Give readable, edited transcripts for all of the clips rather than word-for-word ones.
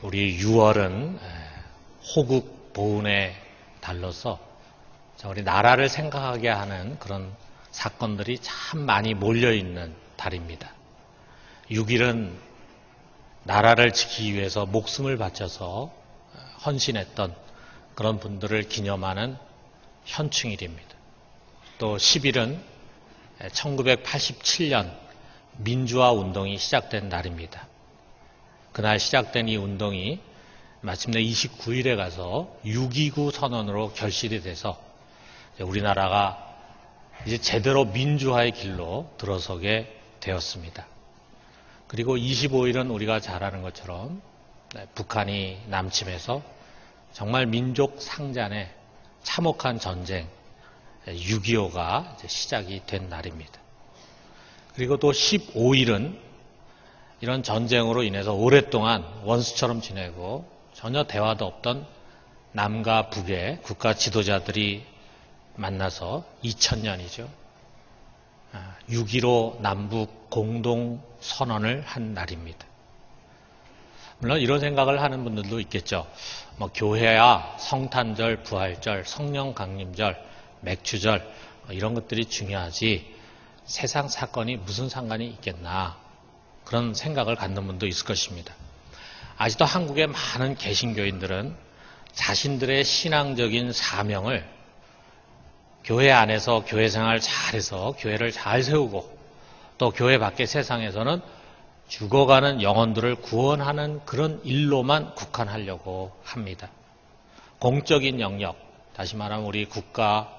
우리 6월은 호국 보훈의 달로서 우리 나라를 생각하게 하는 그런 사건들이 참 많이 몰려있는 달입니다. 6일은 나라를 지키기 위해서 목숨을 바쳐서 헌신했던 그런 분들을 기념하는 현충일입니다. 또 10일은 1987년 민주화 운동이 시작된 날입니다. 그날 시작된 이 운동이 마침내 29일에 가서 6.29 선언으로 결실이 돼서 우리나라가 이제 제대로 민주화의 길로 들어서게 되었습니다. 그리고 25일은 우리가 잘 아는 것처럼 북한이 남침해서 정말 민족 상잔의 참혹한 전쟁 6.25가 시작이 된 날입니다. 그리고 또 15일은 이런 전쟁으로 인해서 오랫동안 원수처럼 지내고 전혀 대화도 없던 남과 북의 국가 지도자들이 만나서 2000년이죠. 6.15 남북 공동선언을 한 날입니다. 물론 이런 생각을 하는 분들도 있겠죠. 교회야 성탄절, 부활절, 성령 강림절, 맥주절 이런 것들이 중요하지 세상 사건이 무슨 상관이 있겠나 그런 생각을 갖는 분도 있을 것입니다. 아직도 한국의 많은 개신교인들은 자신들의 신앙적인 사명을 교회 안에서 교회 생활 잘해서 교회를 잘 세우고 또 교회 밖의 세상에서는 죽어가는 영혼들을 구원하는 그런 일로만 국한하려고 합니다. 공적인 영역, 다시 말하면 우리 국가,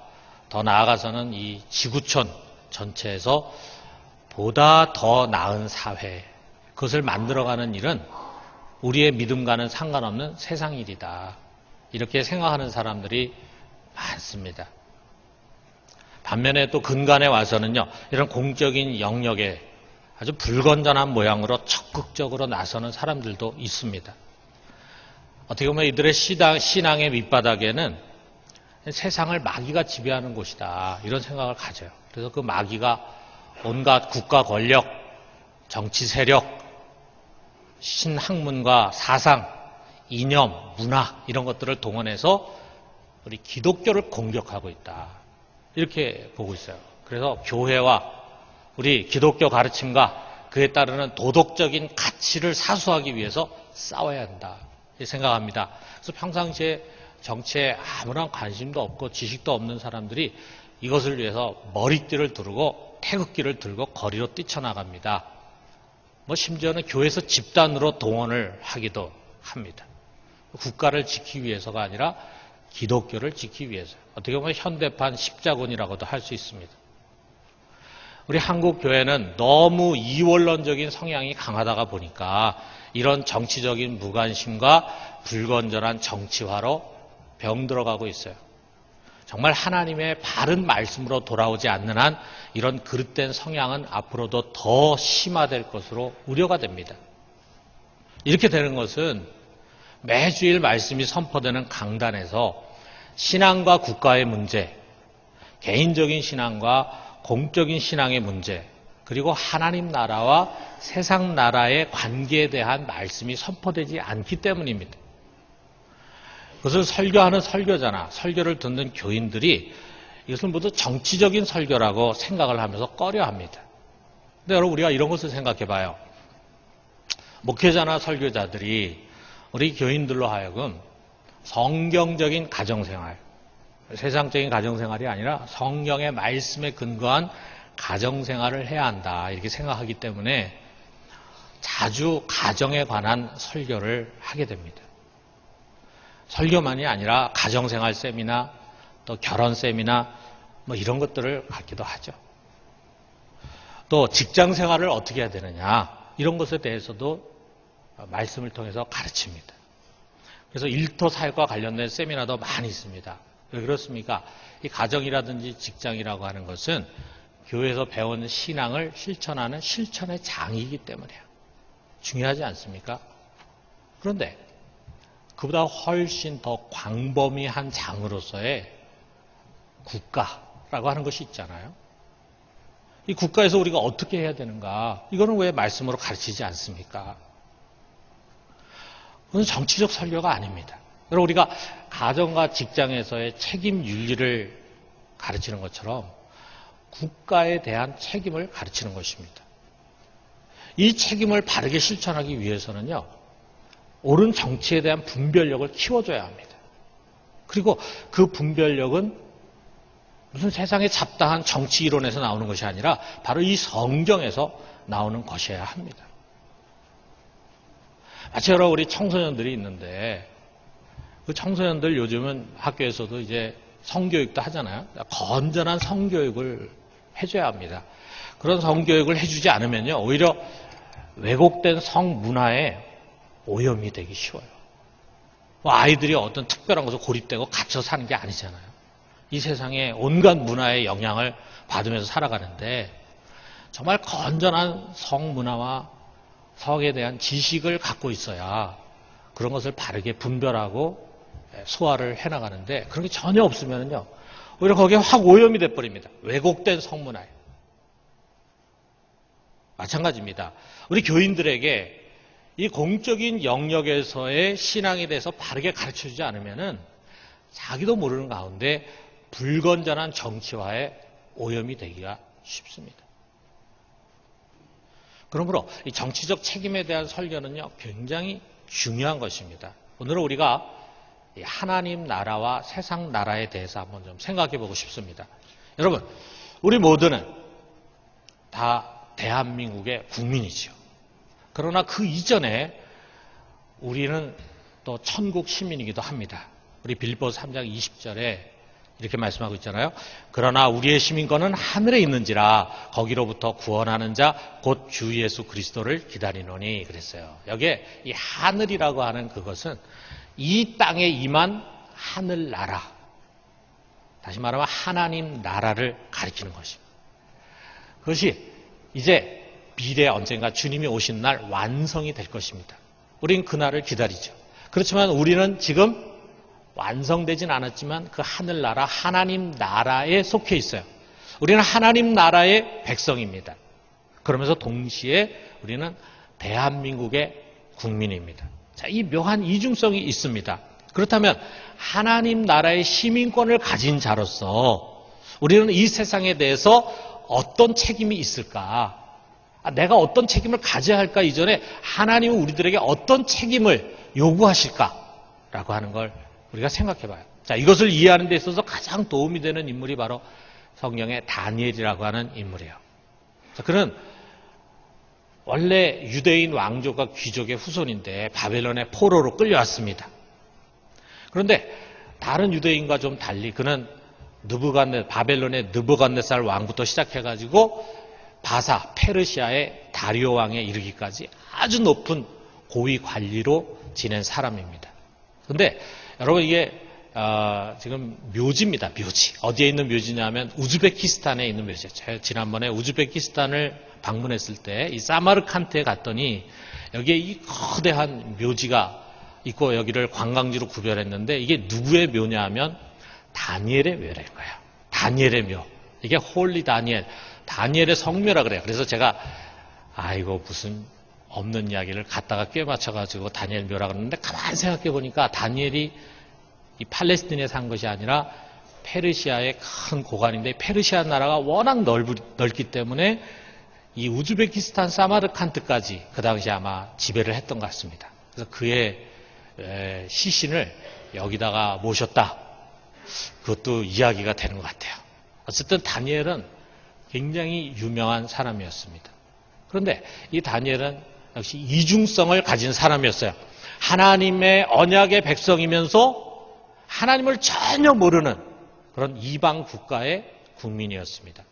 더 나아가서는 이 지구촌 전체에서 보다 더 나은 사회, 그것을 만들어가는 일은 우리의 믿음과는 상관없는 세상 일이다. 이렇게 생각하는 사람들이 많습니다. 반면에 또 근간에 와서는요, 이런 공적인 영역에 아주 불건전한 모양으로 적극적으로 나서는 사람들도 있습니다. 어떻게 보면 이들의 신앙의 밑바닥에는 세상을 마귀가 지배하는 곳이다. 이런 생각을 가져요. 그래서 그 마귀가 온갖 국가 권력, 정치 세력, 신학문과 사상, 이념, 문화 이런 것들을 동원해서 우리 기독교를 공격하고 있다. 이렇게 보고 있어요. 그래서 교회와 우리 기독교 가르침과 그에 따르는 도덕적인 가치를 사수하기 위해서 싸워야 한다. 이렇게 생각합니다. 그래서 평상시에 정치에 아무런 관심도 없고 지식도 없는 사람들이 이것을 위해서 머리띠를 두르고 태극기를 들고 거리로 뛰쳐나갑니다. 심지어는 교회에서 집단으로 동원을 하기도 합니다. 국가를 지키기 위해서가 아니라 기독교를 지키기 위해서. 어떻게 보면 현대판 십자군이라고도 할 수 있습니다. 우리 한국 교회는 너무 이원론적인 성향이 강하다가 보니까 이런 정치적인 무관심과 불건전한 정치화로 병들어가고 있어요. 정말 하나님의 바른 말씀으로 돌아오지 않는 한 이런 그릇된 성향은 앞으로도 더 심화될 것으로 우려가 됩니다. 이렇게 되는 것은 매주일 말씀이 선포되는 강단에서 신앙과 국가의 문제, 개인적인 신앙과 공적인 신앙의 문제, 그리고 하나님 나라와 세상 나라의 관계에 대한 말씀이 선포되지 않기 때문입니다. 그것을 설교하는 설교자나 설교를 듣는 교인들이 이것을 모두 정치적인 설교라고 생각을 하면서 꺼려합니다. 근데 여러분 우리가 이런 것을 생각해 봐요. 목회자나 설교자들이 우리 교인들로 하여금 성경적인 가정생활, 세상적인 가정생활이 아니라 성경의 말씀에 근거한 가정생활을 해야 한다 이렇게 생각하기 때문에 자주 가정에 관한 설교를 하게 됩니다. 설교만이 아니라 가정생활 세미나 또 결혼 세미나 이런 것들을 갖기도 하죠. 또 직장생활을 어떻게 해야 되느냐 이런 것에 대해서도 말씀을 통해서 가르칩니다. 그래서 일터 사역과 관련된 세미나도 많이 있습니다. 왜 그렇습니까? 이 가정이라든지 직장이라고 하는 것은 교회에서 배운 신앙을 실천하는 실천의 장이기 때문이에요. 중요하지 않습니까? 그런데 그보다 훨씬 더 광범위한 장으로서의 국가라고 하는 것이 있잖아요. 이 국가에서 우리가 어떻게 해야 되는가? 이거는 왜 말씀으로 가르치지 않습니까? 그건 정치적 설교가 아닙니다. 여러분, 우리가 가정과 직장에서의 책임 윤리를 가르치는 것처럼 국가에 대한 책임을 가르치는 것입니다. 이 책임을 바르게 실천하기 위해서는요, 옳은 정치에 대한 분별력을 키워줘야 합니다. 그리고 그 분별력은 무슨 세상에 잡다한 정치 이론에서 나오는 것이 아니라 바로 이 성경에서 나오는 것이어야 합니다. 마치 여러 우리 청소년들이 있는데 그 청소년들 요즘은 학교에서도 이제 성교육도 하잖아요. 건전한 성교육을 해줘야 합니다. 그런 성교육을 해주지 않으면요, 오히려 왜곡된 성문화에 오염이 되기 쉬워요. 아이들이 어떤 특별한 것을 고립되고 갇혀 사는 게 아니잖아요. 이 세상에 온갖 문화의 영향을 받으면서 살아가는데 정말 건전한 성문화와 성에 대한 지식을 갖고 있어야 그런 것을 바르게 분별하고 소화를 해나가는데 그런 게 전혀 없으면요, 오히려 거기에 확 오염이 돼버립니다. 왜곡된 성문화에. 마찬가지입니다. 우리 교인들에게 이 공적인 영역에서의 신앙에 대해서 바르게 가르쳐주지 않으면은 자기도 모르는 가운데 불건전한 정치화에 오염이 되기가 쉽습니다. 그러므로 이 정치적 책임에 대한 설교는요, 굉장히 중요한 것입니다. 오늘은 우리가 하나님 나라와 세상 나라에 대해서 한번 좀 생각해 보고 싶습니다. 여러분, 우리 모두는 다 대한민국의 국민이지요. 그러나 그 이전에 우리는 또 천국 시민이기도 합니다. 우리 빌립보서 3장 20절에 이렇게 말씀하고 있잖아요. 그러나 우리의 시민권은 하늘에 있는지라 거기로부터 구원하는 자 곧 주 예수 그리스도를 기다리노니 그랬어요. 여기에 이 하늘이라고 하는 그것은 이 땅에 임한 하늘나라, 다시 말하면 하나님 나라를 가리키는 것입니다. 그것이 이제 미래에 언젠가 주님이 오신 날 완성이 될 것입니다. 우리는 그날을 기다리죠. 그렇지만 우리는 지금 완성되진 않았지만 그 하늘나라, 하나님 나라에 속해 있어요. 우리는 하나님 나라의 백성입니다. 그러면서 동시에 우리는 대한민국의 국민입니다. 자, 이 묘한 이중성이 있습니다. 그렇다면 하나님 나라의 시민권을 가진 자로서 우리는 이 세상에 대해서 어떤 책임이 있을까? 내가 어떤 책임을 가져야 할까 이전에 하나님은 우리들에게 어떤 책임을 요구하실까라고 하는 걸 우리가 생각해 봐요. 자, 이것을 이해하는 데 있어서 가장 도움이 되는 인물이 바로 성경의 다니엘이라고 하는 인물이에요. 자, 그는 원래 유대인 왕족과 귀족의 후손인데 바벨론의 포로로 끌려왔습니다. 그런데 다른 유대인과 좀 달리 그는 바벨론의 느부갓네살 왕부터 시작해가지고 바사, 페르시아의 다리오 왕에 이르기까지 아주 높은 고위 관리로 지낸 사람입니다. 그런데 여러분 이게 지금 묘지입니다. 묘지. 어디에 있는 묘지냐면 우즈베키스탄에 있는 묘지예요. 제가 지난번에 우즈베키스탄을 방문했을 때 이 사마르칸트에 갔더니 여기에 이 거대한 묘지가 있고 여기를 관광지로 구별했는데 이게 누구의 묘냐 하면 다니엘의 묘라는 거예요. 다니엘의 묘. 이게 홀리 다니엘의 성묘라 그래요. 그래서 제가 이거 무슨 없는 이야기를 갖다가 꿰맞춰가지고 다니엘 묘라 그러는데 가만히 생각해 보니까 다니엘이 이 팔레스틴에 산 것이 아니라 페르시아의 큰 고관인데 페르시아 나라가 워낙 넓기 때문에 이 우즈베키스탄 사마르칸트까지 그 당시 아마 지배를 했던 것 같습니다. 그래서 그의 시신을 여기다가 모셨다. 그것도 이야기가 되는 것 같아요. 어쨌든 다니엘은 굉장히 유명한 사람이었습니다. 그런데 이 다니엘은 역시 이중성을 가진 사람이었어요. 하나님의 언약의 백성이면서 하나님을 전혀 모르는 그런 이방 국가의 국민이었습니다.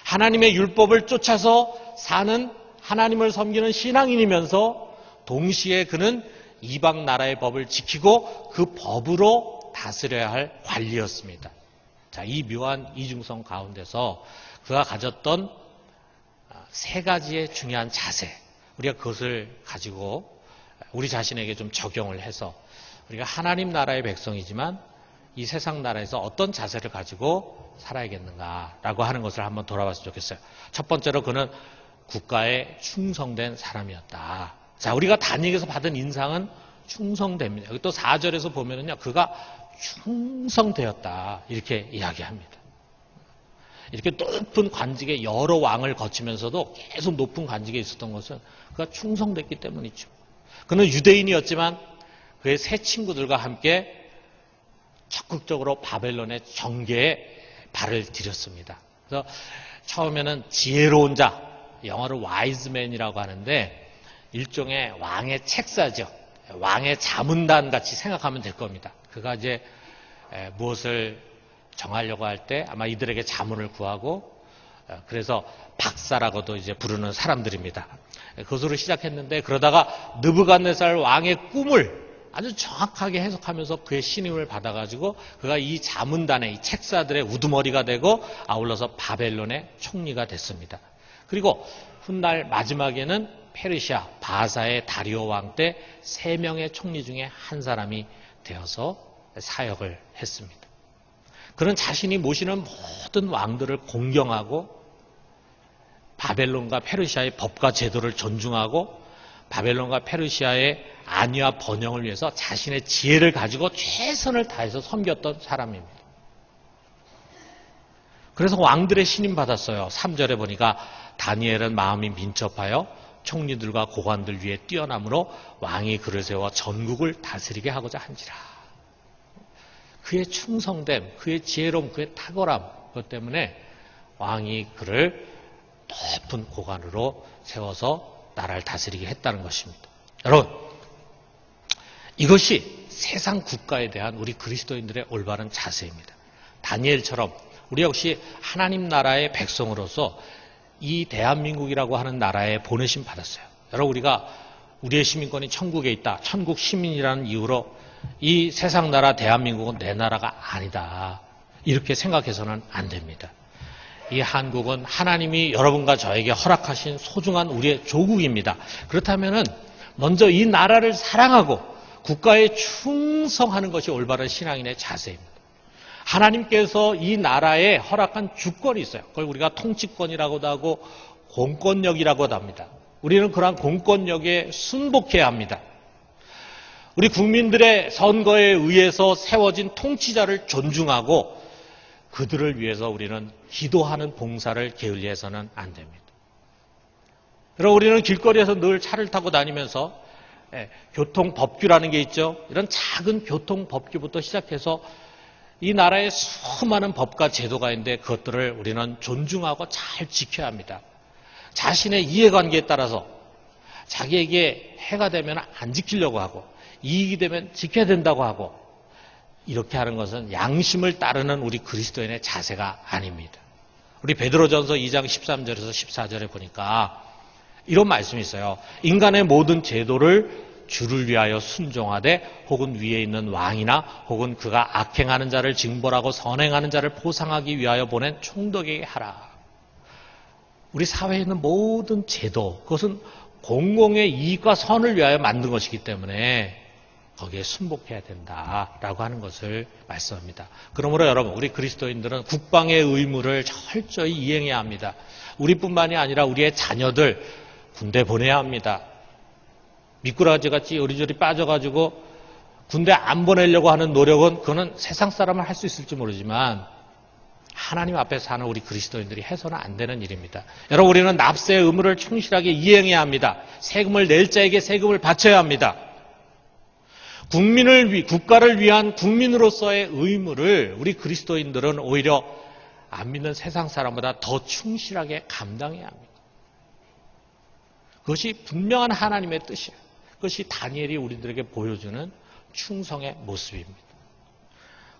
하나님의 율법을 쫓아서 사는 하나님을 섬기는 신앙인이면서 동시에 그는 이방 나라의 법을 지키고 그 법으로 다스려야 할 관리였습니다. 자, 이 묘한 이중성 가운데서 그가 가졌던 세 가지의 중요한 자세, 우리가 그것을 가지고 우리 자신에게 좀 적용을 해서 우리가 하나님 나라의 백성이지만 이 세상 나라에서 어떤 자세를 가지고 살아야겠는가라고 하는 것을 한번 돌아봤으면 좋겠어요. 첫 번째로 그는 국가에 충성된 사람이었다. 자, 우리가 다니엘에서 받은 인상은 충성됩니다. 여기 또 4절에서 보면은요, 그가 충성되었다. 이렇게 이야기합니다. 이렇게 높은 관직에 여러 왕을 거치면서도 계속 높은 관직에 있었던 것은 그가 충성됐기 때문이죠. 그는 유대인이었지만 그의 세 친구들과 함께 적극적으로 바벨론의 정계에 발을 들였습니다. 그래서 처음에는 지혜로운 자, 영어로 와이즈맨이라고 하는데 일종의 왕의 책사죠. 왕의 자문단 같이 생각하면 될 겁니다. 그가 이제 무엇을 정하려고 할 때 아마 이들에게 자문을 구하고 그래서 박사라고도 이제 부르는 사람들입니다. 그것으로 시작했는데 그러다가 느부갓네살 왕의 꿈을 아주 정확하게 해석하면서 그의 신임을 받아가지고 그가 이 자문단의 이 책사들의 우두머리가 되고 아울러서 바벨론의 총리가 됐습니다. 그리고 훗날 마지막에는 페르시아 바사의 다리오 왕 때 3명의 총리 중에 한 사람이 되어서 사역을 했습니다. 그는 자신이 모시는 모든 왕들을 공경하고 바벨론과 페르시아의 법과 제도를 존중하고 바벨론과 페르시아의 안위와 번영을 위해서 자신의 지혜를 가지고 최선을 다해서 섬겼던 사람입니다. 그래서 왕들의 신임 받았어요. 3절에 보니까 다니엘은 마음이 민첩하여 총리들과 고관들 위에 뛰어남으로 왕이 그를 세워 전국을 다스리게 하고자 한지라. 그의 충성됨, 그의 지혜로움, 그의 탁월함, 그것 때문에 왕이 그를 높은 고관으로 세워서 나라를 다스리게 했다는 것입니다. 여러분, 이것이 세상 국가에 대한 우리 그리스도인들의 올바른 자세입니다. 다니엘처럼 우리 역시 하나님 나라의 백성으로서 이 대한민국이라고 하는 나라에 보내심 받았어요. 여러분, 우리가 우리의 시민권이 천국에 있다, 천국 시민이라는 이유로 이 세상 나라 대한민국은 내 나라가 아니다, 이렇게 생각해서는 안 됩니다. 이 한국은 하나님이 여러분과 저에게 허락하신 소중한 우리의 조국입니다. 그렇다면은 먼저 이 나라를 사랑하고 국가에 충성하는 것이 올바른 신앙인의 자세입니다. 하나님께서 이 나라에 허락한 주권이 있어요. 그걸 우리가 통치권이라고도 하고 공권력이라고도 합니다. 우리는 그러한 공권력에 순복해야 합니다. 우리 국민들의 선거에 의해서 세워진 통치자를 존중하고 그들을 위해서 우리는 기도하는 봉사를 게을리해서는 안 됩니다. 여러분, 우리는 길거리에서 늘 차를 타고 다니면서 교통법규라는 게 있죠. 이런 작은 교통법규부터 시작해서 이 나라에 수많은 법과 제도가 있는데 그것들을 우리는 존중하고 잘 지켜야 합니다. 자신의 이해관계에 따라서 자기에게 해가 되면 안 지키려고 하고 이익이 되면 지켜야 된다고 하고 이렇게 하는 것은 양심을 따르는 우리 그리스도인의 자세가 아닙니다. 우리 베드로전서 2장 13절에서 14절에 보니까 이런 말씀이 있어요. 인간의 모든 제도를 주를 위하여 순종하되 혹은 위에 있는 왕이나 혹은 그가 악행하는 자를 징벌하고 선행하는 자를 보상하기 위하여 보낸 총독에게 하라. 우리 사회에 있는 모든 제도, 그것은 공공의 이익과 선을 위하여 만든 것이기 때문에 거기에 순복해야 된다라고 하는 것을 말씀합니다. 그러므로 여러분, 우리 그리스도인들은 국방의 의무를 철저히 이행해야 합니다. 우리뿐만이 아니라 우리의 자녀들 군대 보내야 합니다. 미꾸라지같이 요리조리 빠져가지고 군대 안 보내려고 하는 노력은 그거는 세상 사람은 할 수 있을지 모르지만 하나님 앞에 사는 우리 그리스도인들이 해서는 안 되는 일입니다. 여러분, 우리는 납세의 의무를 충실하게 이행해야 합니다. 세금을 낼 자에게 세금을 바쳐야 합니다. 국가를 위한 국민으로서의 의무를 우리 그리스도인들은 오히려 안 믿는 세상 사람보다 더 충실하게 감당해야 합니다. 그것이 분명한 하나님의 뜻이에요. 그것이 다니엘이 우리들에게 보여주는 충성의 모습입니다.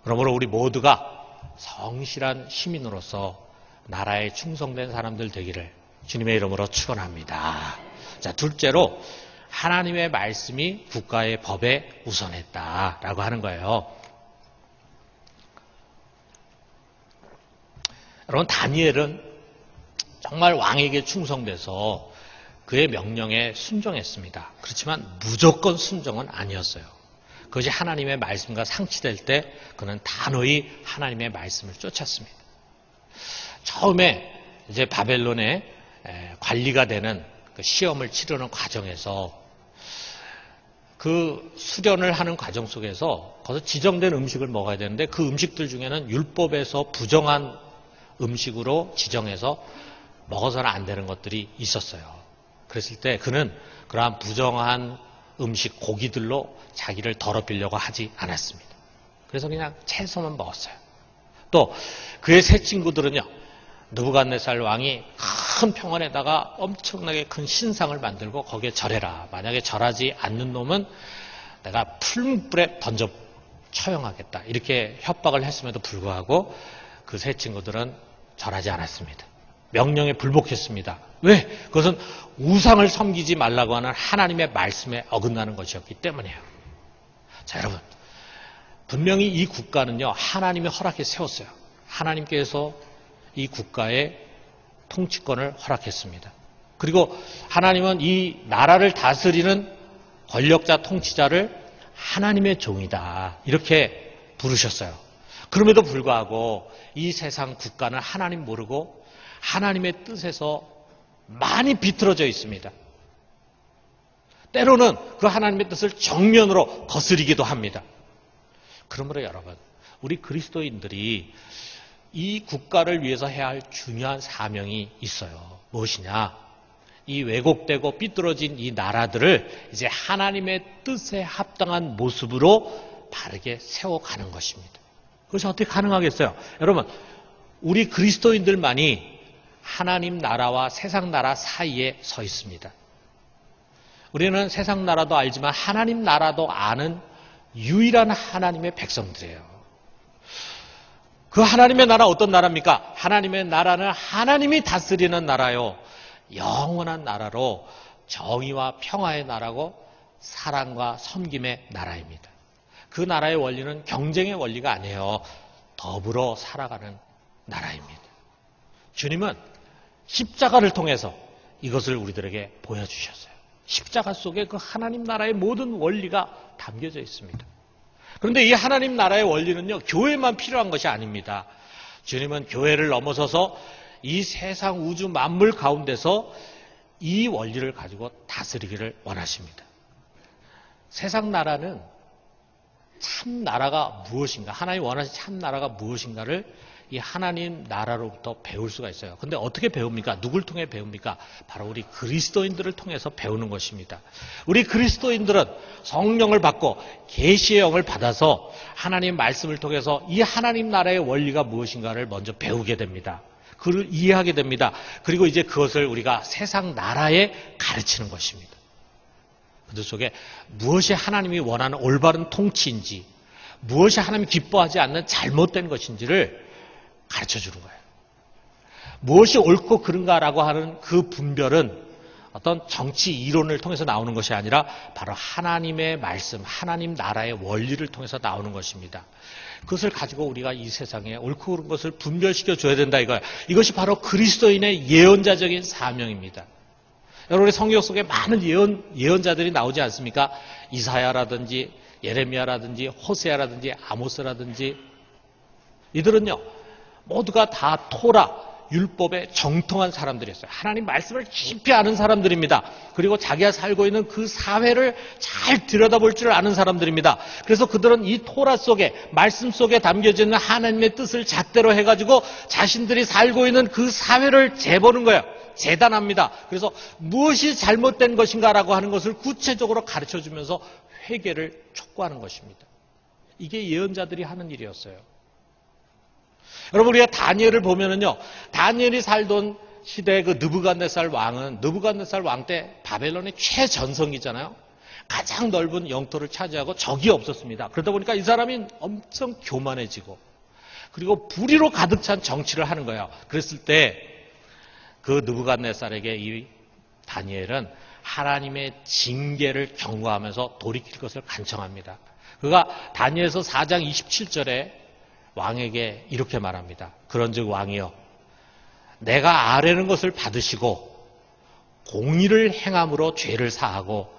그러므로 우리 모두가 성실한 시민으로서 나라에 충성된 사람들 되기를 주님의 이름으로 축원합니다. 자, 둘째로 하나님의 말씀이 국가의 법에 우선했다라고 하는 거예요. 여러분, 다니엘은 정말 왕에게 충성돼서 그의 명령에 순종했습니다. 그렇지만 무조건 순종은 아니었어요. 그것이 하나님의 말씀과 상치될 때 그는 단호히 하나님의 말씀을 쫓았습니다. 처음에 이제 바벨론의 관리가 되는 그 시험을 치르는 과정에서 그 그 수련을 하는 과정 속에서 거기서 지정된 음식을 먹어야 되는데 그 음식들 중에는 율법에서 부정한 음식으로 지정해서 먹어서는 안 되는 것들이 있었어요. 그랬을 때 그는 그러한 부정한 음식, 고기들로 자기를 더럽히려고 하지 않았습니다. 그래서 그냥 채소만 먹었어요. 또 그의 세 친구들은요, 느부갓네살 왕이 큰 평원에다가 엄청나게 큰 신상을 만들고 거기에 절해라. 만약에 절하지 않는 놈은 내가 풀무불에 던져 처형하겠다. 이렇게 협박을 했음에도 불구하고 그 세 친구들은 절하지 않았습니다. 명령에 불복했습니다. 왜? 그것은 우상을 섬기지 말라고 하는 하나님의 말씀에 어긋나는 것이었기 때문이에요. 자, 여러분. 분명히 이 국가는요, 하나님이 허락해 세웠어요. 하나님께서 이 국가의 통치권을 허락했습니다. 그리고 하나님은 이 나라를 다스리는 권력자 통치자를 하나님의 종이다. 이렇게 부르셨어요. 그럼에도 불구하고 이 세상 국가는 하나님 모르고 하나님의 뜻에서 많이 비틀어져 있습니다. 때로는 그 하나님의 뜻을 정면으로 거스리기도 합니다. 그러므로 여러분, 우리 그리스도인들이 이 국가를 위해서 해야 할 중요한 사명이 있어요. 무엇이냐? 이 왜곡되고 삐뚤어진 이 나라들을 이제 하나님의 뜻에 합당한 모습으로 바르게 세워가는 것입니다. 그것이 어떻게 가능하겠어요? 여러분, 우리 그리스도인들만이 하나님 나라와 세상 나라 사이에 서 있습니다. 우리는 세상 나라도 알지만 하나님 나라도 아는 유일한 하나님의 백성들이에요. 그 하나님의 나라 어떤 나라입니까? 하나님의 나라는 하나님이 다스리는 나라요. 영원한 나라로 정의와 평화의 나라고 사랑과 섬김의 나라입니다. 그 나라의 원리는 경쟁의 원리가 아니에요. 더불어 살아가는 나라입니다. 주님은 십자가를 통해서 이것을 우리들에게 보여주셨어요. 십자가 속에 그 하나님 나라의 모든 원리가 담겨져 있습니다. 그런데 이 하나님 나라의 원리는요, 교회만 필요한 것이 아닙니다. 주님은 교회를 넘어서서 이 세상 우주 만물 가운데서 이 원리를 가지고 다스리기를 원하십니다. 세상 나라는 참 나라가 무엇인가, 하나님 원하신 참 나라가 무엇인가를 이 하나님 나라로부터 배울 수가 있어요. 근데 어떻게 배웁니까? 누굴 통해 배웁니까? 바로 우리 그리스도인들을 통해서 배우는 것입니다. 우리 그리스도인들은 성령을 받고 계시의 영을 받아서 하나님 말씀을 통해서 이 하나님 나라의 원리가 무엇인가를 먼저 배우게 됩니다. 그를 이해하게 됩니다. 그리고 이제 그것을 우리가 세상 나라에 가르치는 것입니다. 그들 속에 무엇이 하나님이 원하는 올바른 통치인지, 무엇이 하나님이 기뻐하지 않는 잘못된 것인지를 가르쳐주는 거예요. 무엇이 옳고 그른가라고 하는 그 분별은 어떤 정치 이론을 통해서 나오는 것이 아니라 바로 하나님의 말씀, 하나님 나라의 원리를 통해서 나오는 것입니다. 그것을 가지고 우리가 이 세상에 옳고 그른 것을 분별시켜 줘야 된다 이거예요. 이것이 바로 그리스도인의 예언자적인 사명입니다. 여러분의 성경 속에 많은 예언자들이 나오지 않습니까? 이사야라든지 예레미야라든지 호세아라든지 아모스라든지 이들은요 모두가 다 토라 율법에 정통한 사람들이었어요. 하나님 말씀을 깊이 아는 사람들입니다. 그리고 자기가 살고 있는 그 사회를 잘 들여다볼 줄 아는 사람들입니다. 그래서 그들은 이 토라 속에 말씀 속에 담겨져 있는 하나님의 뜻을 잣대로 해가지고 자신들이 살고 있는 그 사회를 재보는 거예요. 재단합니다. 그래서 무엇이 잘못된 것인가라고 하는 것을 구체적으로 가르쳐주면서 회개를 촉구하는 것입니다. 이게 예언자들이 하는 일이었어요. 여러분, 우리가 다니엘을 보면은요, 다니엘이 살던 시대의 그 느부갓네살 왕은 느부갓네살 왕 때 바벨론의 최전성기잖아요. 가장 넓은 영토를 차지하고 적이 없었습니다. 그러다 보니까 이 사람이 엄청 교만해지고 그리고 불의로 가득 찬 정치를 하는 거예요. 그랬을 때 그 느부갓네살에게 이 다니엘은 하나님의 징계를 경고하면서 돌이킬 것을 간청합니다. 그가 다니엘서 4장 27절에 왕에게 이렇게 말합니다. 그런즉 왕이여, 내가 아뢰는 것을 받으시고 공의를 행함으로 죄를 사하고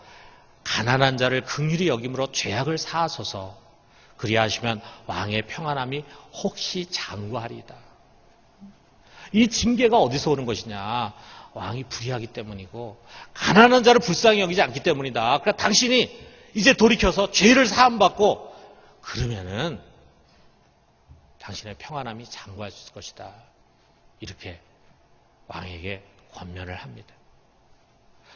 가난한 자를 긍휼히 여김으로 죄악을 사하소서. 그리하시면 왕의 평안함이 혹시 장구하리이다. 이 징계가 어디서 오는 것이냐? 왕이 불의하기 때문이고 가난한 자를 불쌍히 여기지 않기 때문이다. 그러니까 당신이 이제 돌이켜서 죄를 사함받고 그러면은 당신의 평안함이 장구할 수 있을 것이다. 이렇게 왕에게 권면을 합니다.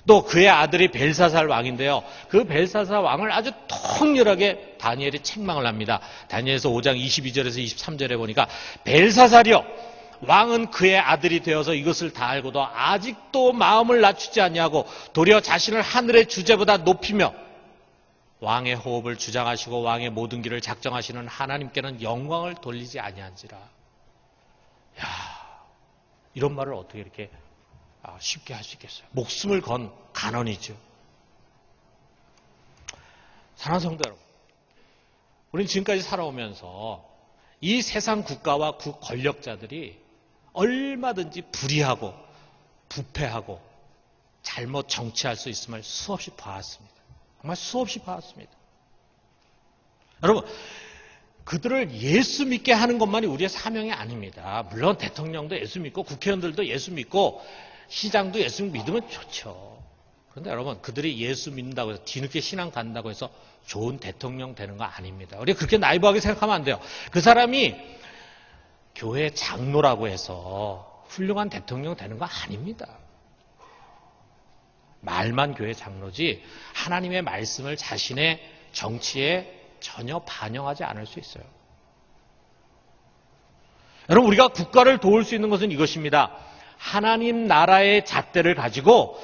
또 그의 아들이 벨사살 왕인데요. 그 벨사살 왕을 아주 통렬하게 다니엘이 책망을 합니다. 다니엘서 5장 22절에서 23절에 보니까 벨사살이여 왕은 그의 아들이 되어서 이것을 다 알고도 아직도 마음을 낮추지 아니하고 도리어 자신을 하늘의 주제보다 높이며 왕의 호흡을 주장하시고 왕의 모든 길을 작정하시는 하나님께는 영광을 돌리지 아니한지라. 야, 이런 말을 어떻게 이렇게 쉽게 할 수 있겠어요? 목숨을 건 간언이죠. 사랑하는 성도 여러분, 우리는 지금까지 살아오면서 이 세상 국가와 그 권력자들이 얼마든지 불의하고 부패하고 잘못 정치할 수 있음을 수없이 봐왔습니다. 정말 수없이 봐왔습니다. 여러분, 그들을 예수 믿게 하는 것만이 우리의 사명이 아닙니다. 물론 대통령도 예수 믿고 국회의원들도 예수 믿고 시장도 예수 믿으면 좋죠. 그런데 여러분, 그들이 예수 믿는다고 해서 뒤늦게 신앙 간다고 해서 좋은 대통령 되는 거 아닙니다. 우리가 그렇게 나이브하게 생각하면 안 돼요. 그 사람이 교회 장로라고 해서 훌륭한 대통령 되는 거 아닙니다. 말만 교회 장로지 하나님의 말씀을 자신의 정치에 전혀 반영하지 않을 수 있어요. 여러분, 우리가 국가를 도울 수 있는 것은 이것입니다. 하나님 나라의 잣대를 가지고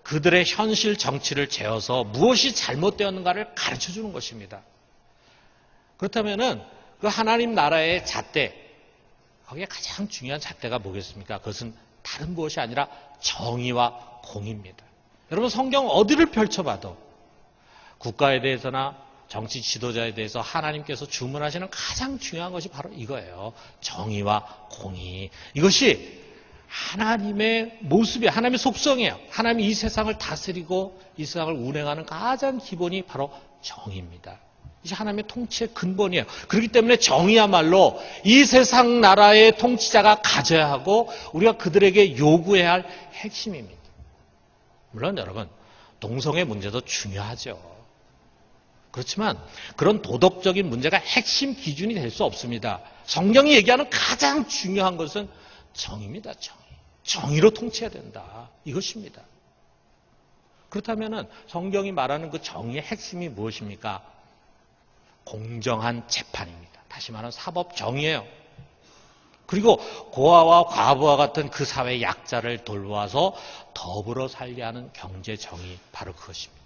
그들의 현실 정치를 재어서 무엇이 잘못되었는가를 가르쳐주는 것입니다. 그렇다면은 그 하나님 나라의 잣대, 거기에 가장 중요한 잣대가 뭐겠습니까? 그것은 다른 무엇이 아니라 정의와 공의입니다. 여러분, 성경 어디를 펼쳐봐도 국가에 대해서나 정치 지도자에 대해서 하나님께서 주문하시는 가장 중요한 것이 바로 이거예요. 정의와 공의. 이것이 하나님의 모습이에요. 하나님의 속성이에요. 하나님이 이 세상을 다스리고 이 세상을 운행하는 가장 기본이 바로 정의입니다. 이게 하나님의 통치의 근본이에요. 그렇기 때문에 정의야말로 이 세상 나라의 통치자가 가져야 하고 우리가 그들에게 요구해야 할 핵심입니다. 물론 여러분, 동성애 문제도 중요하죠. 그렇지만 그런 도덕적인 문제가 핵심 기준이 될 수 없습니다. 성경이 얘기하는 가장 중요한 것은 정의입니다. 정의로 통치해야 된다. 이것입니다. 그렇다면 성경이 말하는 그 정의의 핵심이 무엇입니까? 공정한 재판입니다. 다시 말하면 사법 정의예요. 그리고 고아와 과부와 같은 그 사회의 약자를 돌보아서 더불어 살게 하는 경제 정의, 바로 그것입니다.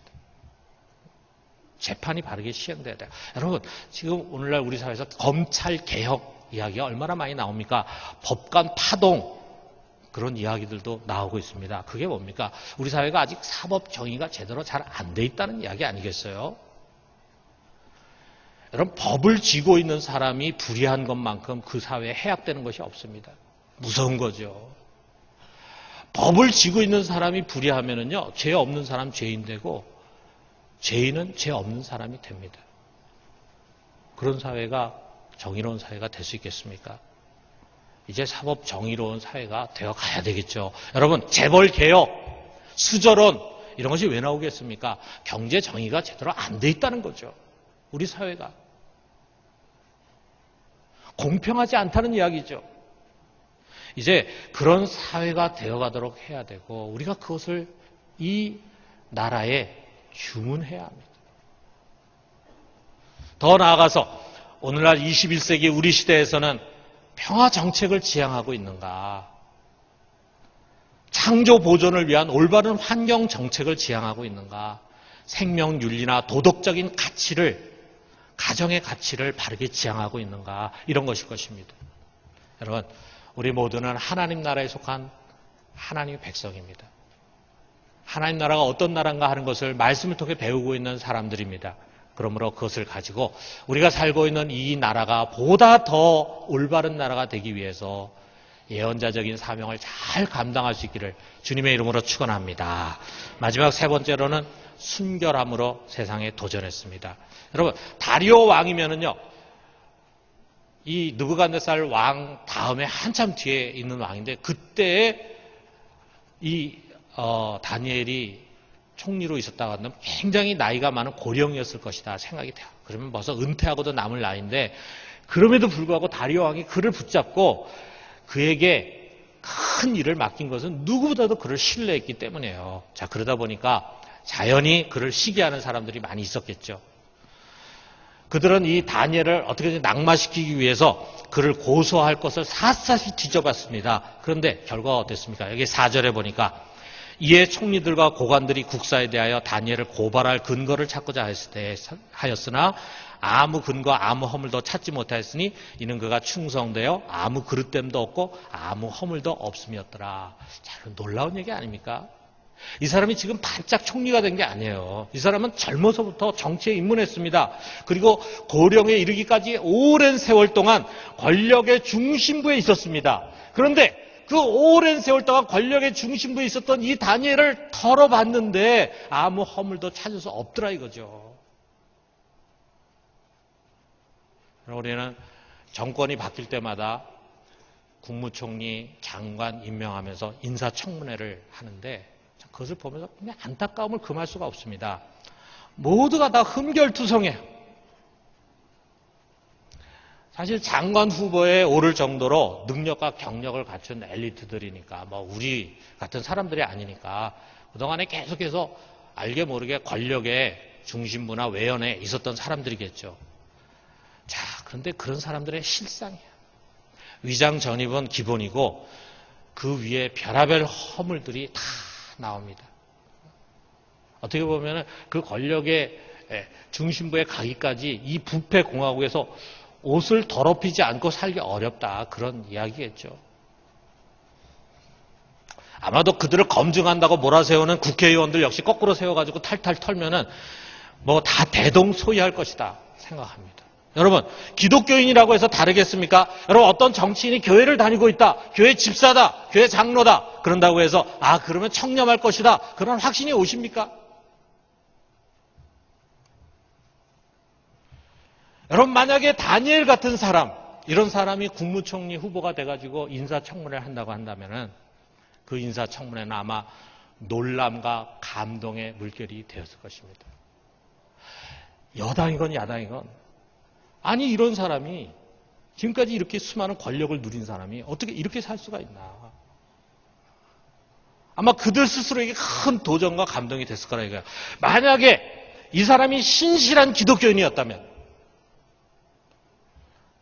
재판이 바르게 시행돼야 돼요. 여러분, 지금 오늘날 우리 사회에서 검찰 개혁 이야기가 얼마나 많이 나옵니까? 법관 파동, 그런 이야기들도 나오고 있습니다. 그게 뭡니까? 우리 사회가 아직 사법 정의가 제대로 잘 안 돼 있다는 이야기 아니겠어요? 여러분, 법을 쥐고 있는 사람이 불의한 것만큼 그 사회에 해악되는 것이 없습니다. 무서운 거죠. 법을 쥐고 있는 사람이 불의하면은요, 죄 없는 사람 죄인 되고 죄인은 죄 없는 사람이 됩니다. 그런 사회가 정의로운 사회가 될 수 있겠습니까? 이제 사법 정의로운 사회가 되어 가야 되겠죠. 여러분, 재벌 개혁, 수저론 이런 것이 왜 나오겠습니까? 경제 정의가 제대로 안 돼 있다는 거죠. 우리 사회가. 공평하지 않다는 이야기죠. 이제 그런 사회가 되어가도록 해야 되고 우리가 그것을 이 나라에 주문해야 합니다. 더 나아가서 오늘날 21세기 우리 시대에서는 평화 정책을 지향하고 있는가? 창조 보존을 위한 올바른 환경 정책을 지향하고 있는가? 생명윤리나 도덕적인 가치를, 가정의 가치를 바르게 지향하고 있는가? 이런 것일 것입니다. 여러분, 우리 모두는 하나님 나라에 속한 하나님의 백성입니다. 하나님 나라가 어떤 나라인가 하는 것을 말씀을 통해 배우고 있는 사람들입니다. 그러므로 그것을 가지고 우리가 살고 있는 이 나라가 보다 더 올바른 나라가 되기 위해서 예언자적인 사명을 잘 감당할 수 있기를 주님의 이름으로 축원합니다. 마지막 세 번째로는 순결함으로 세상에 도전했습니다. 여러분, 다리오 왕이면은요, 이 느부갓네살 왕 다음에 한참 뒤에 있는 왕인데 그때 이 다니엘이 총리로 있었다고 한다면 굉장히 나이가 많은 고령이었을 것이다 생각이 돼요. 그러면 벌써 은퇴하고도 남을 나이인데 그럼에도 불구하고 다리오 왕이 그를 붙잡고 그에게 큰 일을 맡긴 것은 누구보다도 그를 신뢰했기 때문이에요. 자, 그러다 보니까 자연히 그를 시기하는 사람들이 많이 있었겠죠. 그들은 이 다니엘을 어떻게든 낙마시키기 위해서 그를 고소할 것을 샅샅이 뒤져봤습니다. 그런데 결과가 어땠습니까? 여기 4절에 보니까 이에 총리들과 고관들이 국사에 대하여 다니엘을 고발할 근거를 찾고자 하였으나 아무 근거 아무 허물도 찾지 못하였으니 이는 그가 충성되어 아무 그릇됨도 없고 아무 허물도 없음이었더라. 자, 놀라운 얘기 아닙니까? 이 사람이 지금 반짝 총리가 된 게 아니에요. 이 사람은 젊어서부터 정치에 입문했습니다. 그리고 고령에 이르기까지 오랜 세월 동안 권력의 중심부에 있었습니다. 그런데 그 오랜 세월 동안 권력의 중심부에 있었던 이 다니엘을 털어봤는데 아무 허물도 찾을 수 없더라 이거죠. 우리는 정권이 바뀔 때마다 국무총리, 장관 임명하면서 인사청문회를 하는데 그것을 보면서 그냥 안타까움을 금할 수가 없습니다. 모두가 다 흠결투성해요. 사실 장관 후보에 오를 정도로 능력과 경력을 갖춘 엘리트들이니까 우리 같은 사람들이 아니니까 그동안에 계속해서 알게 모르게 권력의 중심부나 외연에 있었던 사람들이겠죠. 자, 그런데 그런 사람들의 실상이에요. 위장 전입은 기본이고 그 위에 별의별 허물들이 다 나옵니다. 어떻게 보면 그 권력의 중심부에 가기까지 이 부패 공화국에서 옷을 더럽히지 않고 살기 어렵다 그런 이야기겠죠. 아마도 그들을 검증한다고 몰아세우는 국회의원들 역시 거꾸로 세워가지고 탈탈 털면은 다 대동소이할 것이다 생각합니다. 여러분, 기독교인이라고 해서 다르겠습니까? 여러분, 어떤 정치인이 교회를 다니고 있다, 교회 집사다, 교회 장로다 그런다고 해서 그러면 청렴할 것이다 그런 확신이 오십니까? 여러분, 만약에 다니엘 같은 사람, 이런 사람이 국무총리 후보가 돼가지고 인사청문회를 한다고 한다면은 그 인사청문회는 아마 놀람과 감동의 물결이 되었을 것입니다. 여당이건 야당이건 아니 이런 사람이 지금까지 이렇게 수많은 권력을 누린 사람이 어떻게 이렇게 살 수가 있나. 아마 그들 스스로에게 큰 도전과 감동이 됐을 거라 이거예요. 만약에 이 사람이 신실한 기독교인이었다면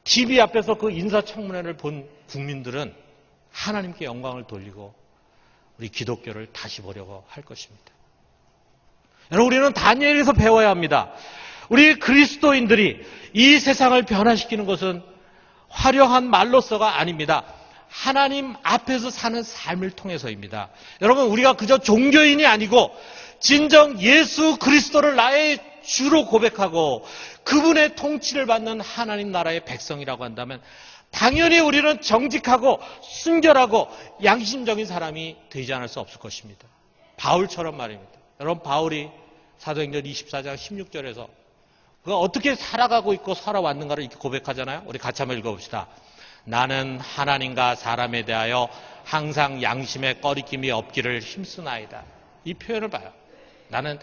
TV 앞에서 그 인사청문회를 본 국민들은 하나님께 영광을 돌리고 우리 기독교를 다시 보려고 할 것입니다. 여러분, 우리는 다니엘에서 배워야 합니다. 우리 그리스도인들이 이 세상을 변화시키는 것은 화려한 말로서가 아닙니다. 하나님 앞에서 사는 삶을 통해서입니다. 여러분, 우리가 그저 종교인이 아니고 진정 예수 그리스도를 나의 주로 고백하고 그분의 통치를 받는 하나님 나라의 백성이라고 한다면 당연히 우리는 정직하고 순결하고 양심적인 사람이 되지 않을 수 없을 것입니다. 바울처럼 말입니다. 여러분, 바울이 사도행전 24장 16절에서 그가 어떻게 살아가고 있고 살아왔는가를 이렇게 고백하잖아요. 우리 같이 한번 읽어봅시다. 나는 하나님과 사람에 대하여 항상 양심의 꺼리낌이 없기를 힘쓰나이다. 이 표현을 봐요. 나는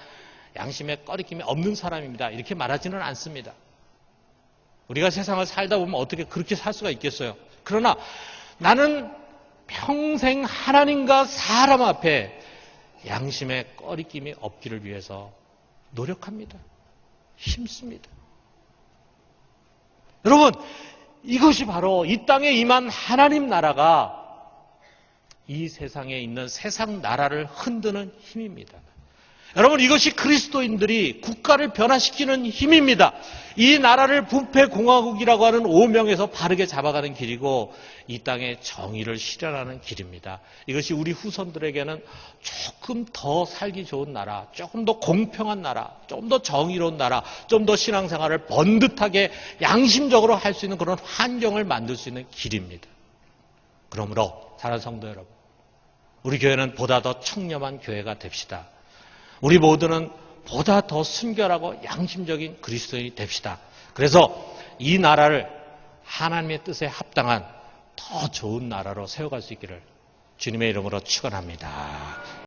양심의 꺼리낌이 없는 사람입니다. 이렇게 말하지는 않습니다. 우리가 세상을 살다 보면 어떻게 그렇게 살 수가 있겠어요. 그러나 나는 평생 하나님과 사람 앞에 양심의 꺼리낌이 없기를 위해서 노력합니다. 힘씁니다. 여러분, 이것이 바로 이 땅에 임한 하나님 나라가 이 세상에 있는 세상 나라를 흔드는 힘입니다. 여러분, 이것이 그리스도인들이 국가를 변화시키는 힘입니다. 이 나라를 부패공화국이라고 하는 오명에서 바르게 잡아가는 길이고 이 땅에 정의를 실현하는 길입니다. 이것이 우리 후손들에게는 조금 더 살기 좋은 나라, 조금 더 공평한 나라, 좀 더 정의로운 나라, 좀 더 신앙생활을 번듯하게 양심적으로 할 수 있는 그런 환경을 만들 수 있는 길입니다. 그러므로 사랑하는 성도 여러분, 우리 교회는 보다 더 청렴한 교회가 됩시다. 우리 모두는 보다 더 순결하고 양심적인 그리스도인이 됩시다. 그래서 이 나라를 하나님의 뜻에 합당한 더 좋은 나라로 세워갈 수 있기를 주님의 이름으로 축원합니다.